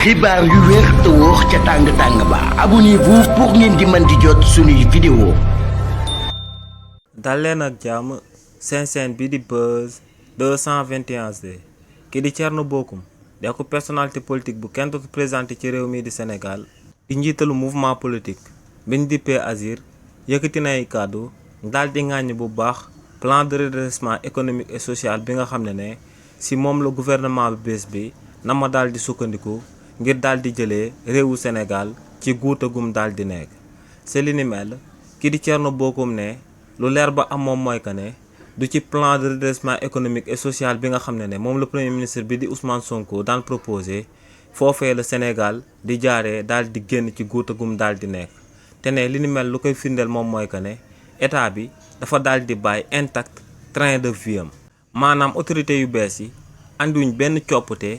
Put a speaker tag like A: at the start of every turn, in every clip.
A: xibaar yu wér te wóor ca tàng-tàng ba abonnez-vous pour ngeen di mën di jot suñuy vidéo.
B: dal leen ak jàmm seen chaîne bi di Buzz 221D kii di Thierno Bocoum nekk personnalité politique bu kenn dootu présenté ci réew mi di Sénégal di njiitalu mouvement politique biñ dippee Agir yëkkati na ay kàddu daal di ŋàññ bu baax plan de redressement économique et social bi nga xam ne si moom la gouvernement bi bees bi na ma daal di sukkandiku ngir daal di jëlee réewu Sénégal ci guuta gum daal di nekk c'est li ni mel kii di Thierno Bocoum ne lu leer ba am moom mooy que ne du ci plan de redressement économique et social bi nga xam ne moom la premier ministre bi di Ousmane Sonko daan proposé foofee la Sénégal di jaaree daal di génn ci guuta gum daal di nekk te ne li ni mel lu koy firndeel moom mooy que ne état bi dafa daal di bàyyi intact train de vie am maanaam autorité yu bees yi andiwuñ benn coppite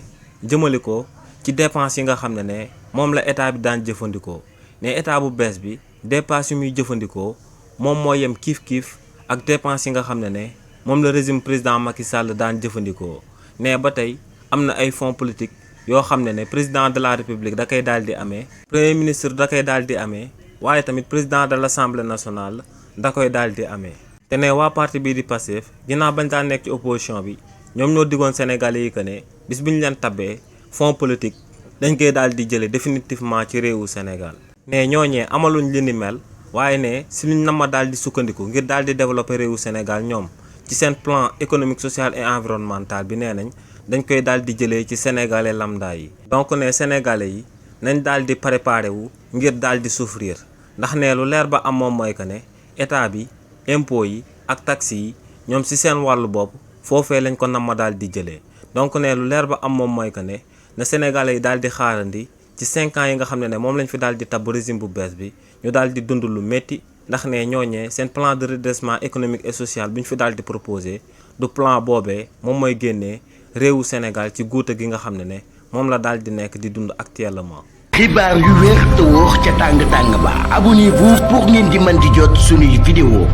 B: jëmale ko ci dépense yi nga xam ne moom la état bi daan jëfandikoo ne état bu bees bi dépense yu muy jëfandikoo moom moo yem kiif-kiif ak dépense yi nga xam ne moom la régime président Macky Sall daan jëfandikoo ne ba tey am na ay fonds politique yoo xam ne président de la république da koy daal di amee premier ministre da koy daal di amee waaye tamit président de l'Assemblée nationale da koy daal di amee te ne waa parti bii di Pastef ginnaaw bañ daan nekk ci opposition bi ñoom ñoo diggoon Sénégalais yi que ne bis bi ñu leen tabbee fonds politique dañ koy daal di jëlee définitivement ci réewu Sénégal ne ñooñee amaluñ li ni mel waaye ne si luñ nama daal di sukkandiku ngir daal di développer réewu Sénégal ñoom ci seen plan économique social et environnemental bi nee nañ dañ koy daal di jëlee ci sénégalais lambda yi donc ne sénégalais yi nañ daal di préparer wu ngir daal di souffrir ndax ne lu leer ba am moom mooy que ne état bi impôts yi ak taxes yi ñoom si seen wàllu bopp foofee lañ ko nama daal di jëlee donc ne lu leer ba am moom mooy que ne na sénégalais yi daal di xaarandi ci 5 ans yi nga xam ne moom lañ fi daal di tabb régime bu bees bi ñu daal di dund lu métti ndax ne ñooñee seen plan de redressement économique et social bi ñu fi daal di proposé du plan boobee moom mooy génnee réewu Sénégal ci guuta gi nga xam ne moom la daal di nekk di dund actuellement.
A: xibaar yu wér te wóor ca tàng-tàng ba abonnez-vous pour ngeen di mën di jot suñuy vidéo.